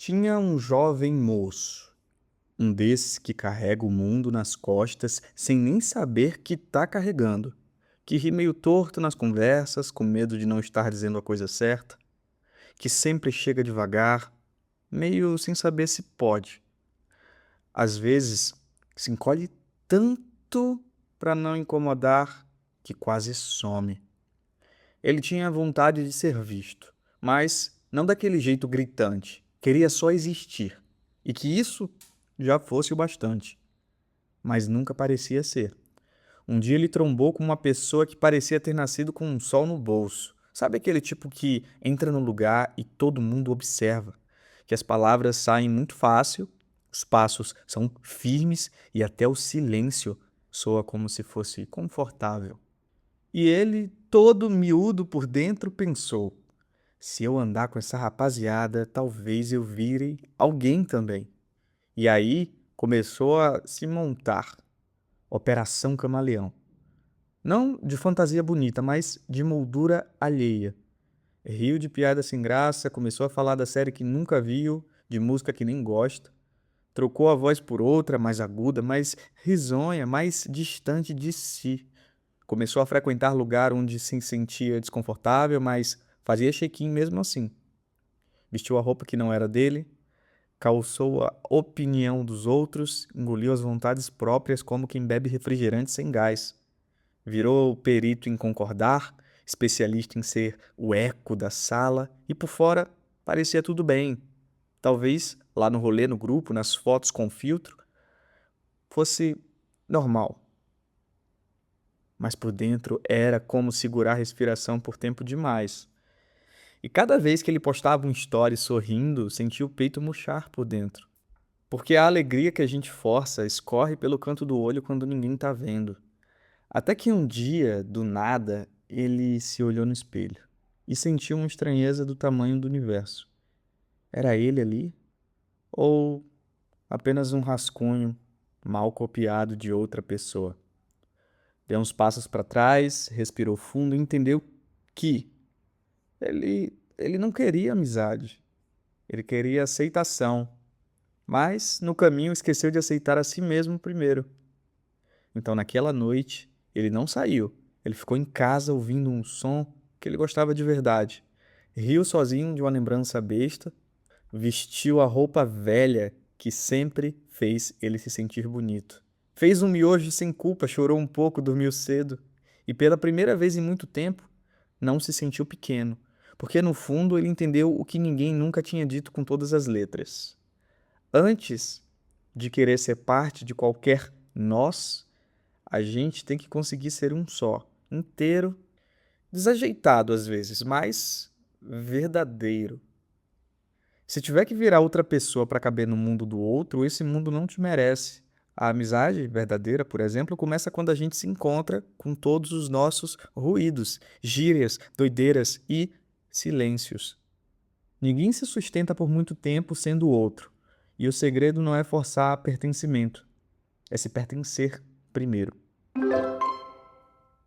Tinha um jovem moço, um desses que carrega o mundo nas costas sem nem saber que tá carregando, que ri meio torto nas conversas, com medo de não estar dizendo a coisa certa, que sempre chega devagar, meio sem saber se pode. Às vezes, se encolhe tanto para não incomodar que quase some. Ele tinha vontade de ser visto, mas não daquele jeito gritante. Queria só existir. E que isso já fosse o bastante. Mas nunca parecia ser. Um dia ele trombou com uma pessoa que parecia ter nascido com um sol no bolso. Sabe aquele tipo que entra no lugar e todo mundo observa? Que as palavras saem muito fácil, os passos são firmes e até o silêncio soa como se fosse confortável. E ele, todo miúdo por dentro, pensou: se eu andar com essa rapaziada, talvez eu vire alguém também. E aí começou a se montar Operação Camaleão. Não de fantasia bonita, mas de moldura alheia. Riu de piada sem graça, começou a falar da série que nunca viu, de música que nem gosta. Trocou a voz por outra, mais aguda, mais risonha, mais distante de si. Começou a frequentar lugar onde se sentia desconfortável, mas fazia check-in mesmo assim. Vestiu a roupa que não era dele, calçou a opinião dos outros, engoliu as vontades próprias como quem bebe refrigerante sem gás. Virou perito em concordar, especialista em ser o eco da sala, e por fora parecia tudo bem. Talvez lá no rolê, no grupo, nas fotos com filtro, fosse normal. Mas por dentro era como segurar a respiração por tempo demais. E cada vez que ele postava um story sorrindo, sentia o peito murchar por dentro. Porque a alegria que a gente força escorre pelo canto do olho quando ninguém tá vendo. Até que um dia, do nada, ele se olhou no espelho e sentiu uma estranheza do tamanho do universo. Era ele ali? Ou apenas um rascunho mal copiado de outra pessoa? Deu uns passos para trás, respirou fundo e entendeu que ele não queria amizade, ele queria aceitação, mas no caminho esqueceu de aceitar a si mesmo primeiro. Então, naquela noite, ele não saiu, ele ficou em casa ouvindo um som que ele gostava de verdade. Riu sozinho de uma lembrança besta, vestiu a roupa velha que sempre fez ele se sentir bonito. Fez um miojo sem culpa, chorou um pouco, dormiu cedo e pela primeira vez em muito tempo não se sentiu pequeno, porque no fundo ele entendeu o que ninguém nunca tinha dito com todas as letras. Antes de querer ser parte de qualquer nós, a gente tem que conseguir ser um só, inteiro, desajeitado às vezes, mas verdadeiro. Se tiver que virar outra pessoa para caber no mundo do outro, esse mundo não te merece. A amizade verdadeira, por exemplo, começa quando a gente se encontra com todos os nossos ruídos, gírias, doideiras e silêncios. Ninguém se sustenta por muito tempo sendo o outro. E o segredo não é forçar pertencimento, é se pertencer primeiro.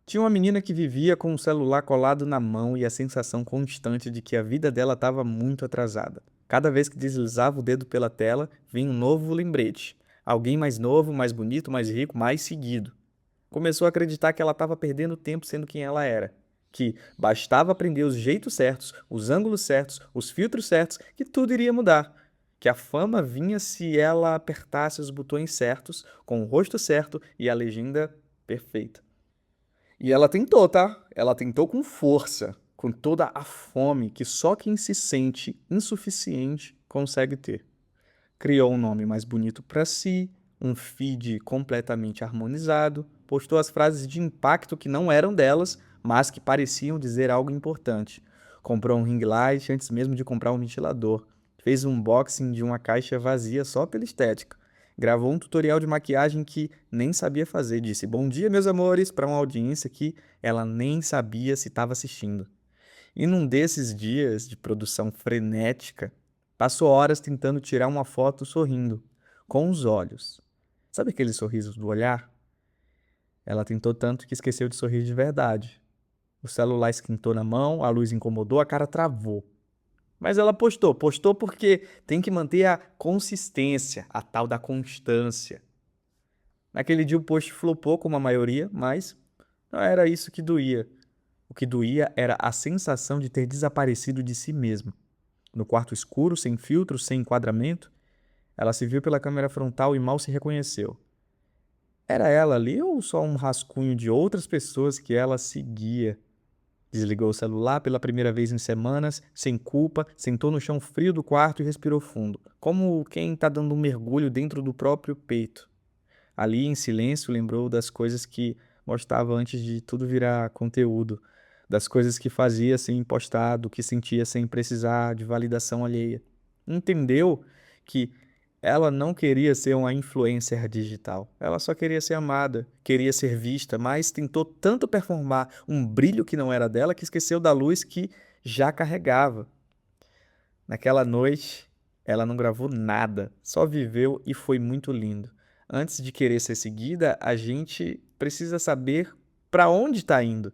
Tinha uma menina que vivia com o celular colado na mão e a sensação constante de que a vida dela estava muito atrasada. Cada vez que deslizava o dedo pela tela, vinha um novo lembrete. Alguém mais novo, mais bonito, mais rico, mais seguido. Começou a acreditar que ela estava perdendo tempo sendo quem ela era. Que bastava aprender os jeitos certos, os ângulos certos, os filtros certos, que tudo iria mudar. Que a fama vinha se ela apertasse os botões certos, com o rosto certo e a legenda perfeita. E ela tentou, tá? Ela tentou com força, com toda a fome que só quem se sente insuficiente consegue ter. Criou um nome mais bonito para si, um feed completamente harmonizado, postou as frases de impacto que não eram delas, mas que pareciam dizer algo importante. Comprou um ring light antes mesmo de comprar um ventilador. Fez um unboxing de uma caixa vazia só pela estética. Gravou um tutorial de maquiagem que nem sabia fazer. Disse bom dia, meus amores, para uma audiência que ela nem sabia se estava assistindo. E num desses dias de produção frenética, passou horas tentando tirar uma foto sorrindo, com os olhos. Sabe aquele sorriso do olhar? Ela tentou tanto que esqueceu de sorrir de verdade. O celular esquentou na mão, a luz incomodou, a cara travou. Mas ela postou. Postou porque tem que manter a consistência, a tal da constância. Naquele dia o post flopou como a maioria, mas não era isso que doía. O que doía era a sensação de ter desaparecido de si mesma. No quarto escuro, sem filtro, sem enquadramento, ela se viu pela câmera frontal e mal se reconheceu. Era ela ali ou só um rascunho de outras pessoas que ela seguia? Desligou o celular pela primeira vez em semanas, sem culpa, sentou no chão frio do quarto e respirou fundo, como quem está dando um mergulho dentro do próprio peito. Ali, em silêncio, lembrou das coisas que mostrava antes de tudo virar conteúdo, das coisas que fazia sem postar, do que sentia sem precisar de validação alheia. Entendeu que ela não queria ser uma influencer digital. Ela só queria ser amada, queria ser vista, mas tentou tanto performar um brilho que não era dela que esqueceu da luz que já carregava. Naquela noite, ela não gravou nada, só viveu e foi muito lindo. Antes de querer ser seguida, a gente precisa saber para onde está indo.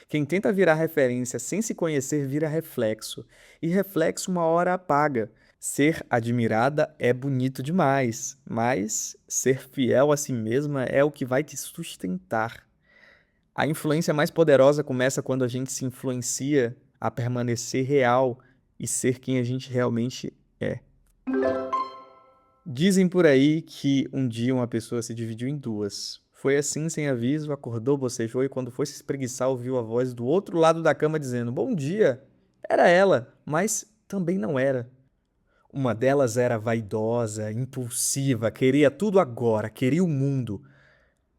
Quem tenta virar referência sem se conhecer vira reflexo, e reflexo uma hora apaga. Ser admirada é bonito demais, mas ser fiel a si mesma é o que vai te sustentar. A influência mais poderosa começa quando a gente se influencia a permanecer real e ser quem a gente realmente é. Dizem por aí que um dia uma pessoa se dividiu em duas. Foi assim, sem aviso, acordou, bocejou e quando foi se espreguiçar, ouviu a voz do outro lado da cama dizendo: Bom dia! Era ela, mas também não era. Uma delas era vaidosa, impulsiva, queria tudo agora, queria o mundo.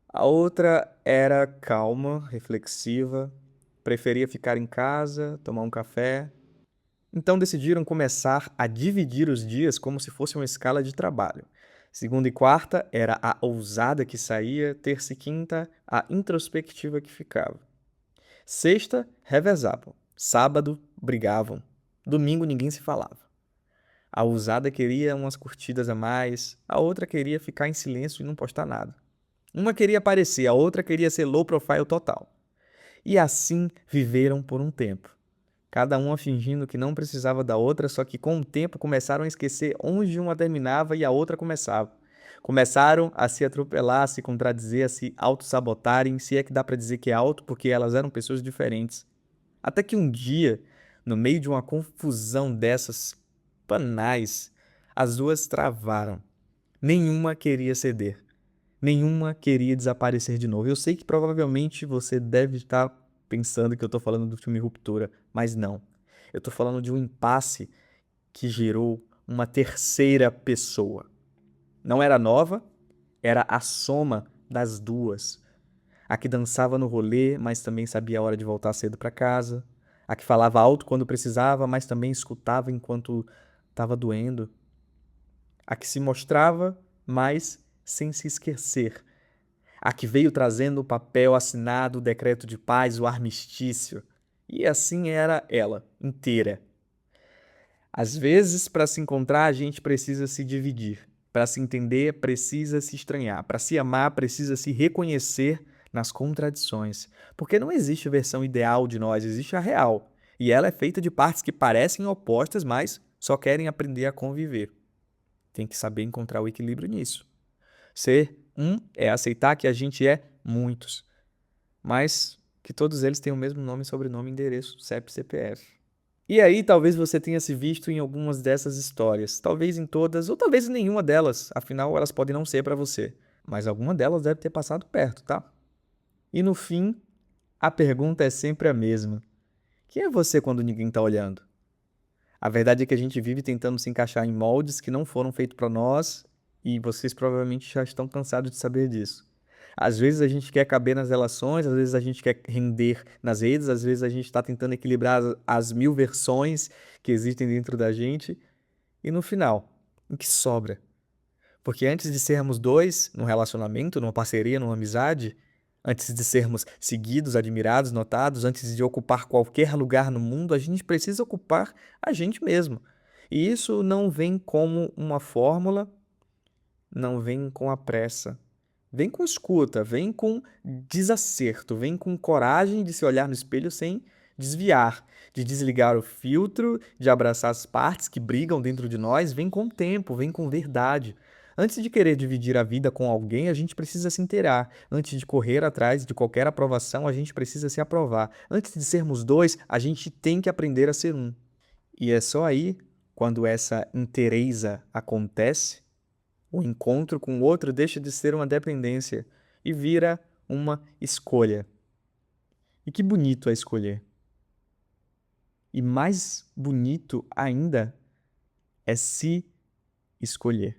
A outra era calma, reflexiva, preferia ficar em casa, tomar um café. Então decidiram começar a dividir os dias como se fosse uma escala de trabalho. Segunda e quarta era a ousada que saía, terça e quinta a introspectiva que ficava. Sexta, revezavam. Sábado, brigavam. Domingo ninguém se falava. A ousada queria umas curtidas a mais, a outra queria ficar em silêncio e não postar nada. Uma queria aparecer, a outra queria ser low profile total. E assim viveram por um tempo. Cada uma fingindo que não precisava da outra, só que com o tempo começaram a esquecer onde uma terminava e a outra começava. Começaram a se atropelar, a se contradizer, a se auto-sabotarem, se é que dá pra dizer que é auto, porque elas eram pessoas diferentes. Até que um dia, no meio de uma confusão dessas banais, as duas travaram. Nenhuma queria ceder. Nenhuma queria desaparecer de novo. Eu sei que provavelmente você deve estar pensando que eu estou falando do filme Ruptura, mas não. Eu estou falando de um impasse que gerou uma terceira pessoa. Não era nova, era a soma das duas. A que dançava no rolê, mas também sabia a hora de voltar cedo para casa. A que falava alto quando precisava, mas também escutava enquanto estava doendo. A que se mostrava, mas sem se esquecer. A que veio trazendo o papel assinado, o decreto de paz, o armistício. E assim era ela, inteira. Às vezes, para se encontrar, a gente precisa se dividir. Para se entender, precisa se estranhar. Para se amar, precisa se reconhecer nas contradições. Porque não existe versão ideal de nós, existe a real. E ela é feita de partes que parecem opostas, mas só querem aprender a conviver. Tem que saber encontrar o equilíbrio nisso. Ser um é aceitar que a gente é muitos, mas que todos eles têm o mesmo nome, sobrenome, endereço, CEP e CPF. E aí talvez você tenha se visto em algumas dessas histórias, talvez em todas, ou talvez em nenhuma delas, afinal elas podem não ser para você, mas alguma delas deve ter passado perto, tá? E no fim, a pergunta é sempre a mesma. Quem é você quando ninguém tá olhando? A verdade é que a gente vive tentando se encaixar em moldes que não foram feitos para nós e vocês provavelmente já estão cansados de saber disso. Às vezes a gente quer caber nas relações, às vezes a gente quer render nas redes, às vezes a gente está tentando equilibrar as mil versões que existem dentro da gente e no final, o que sobra? Porque antes de sermos dois, num relacionamento, numa parceria, numa amizade, antes de sermos seguidos, admirados, notados, antes de ocupar qualquer lugar no mundo, a gente precisa ocupar a gente mesmo. E isso não vem como uma fórmula, não vem com a pressa. Vem com escuta, vem com desacerto, vem com coragem de se olhar no espelho sem desviar, de desligar o filtro, de abraçar as partes que brigam dentro de nós, vem com o tempo, vem com verdade. Antes de querer dividir a vida com alguém, a gente precisa se inteirar. Antes de correr atrás de qualquer aprovação, a gente precisa se aprovar. Antes de sermos dois, a gente tem que aprender a ser um. E é só aí, quando essa inteireza acontece, o encontro com o outro deixa de ser uma dependência e vira uma escolha. E que bonito é escolher. E mais bonito ainda é se escolher.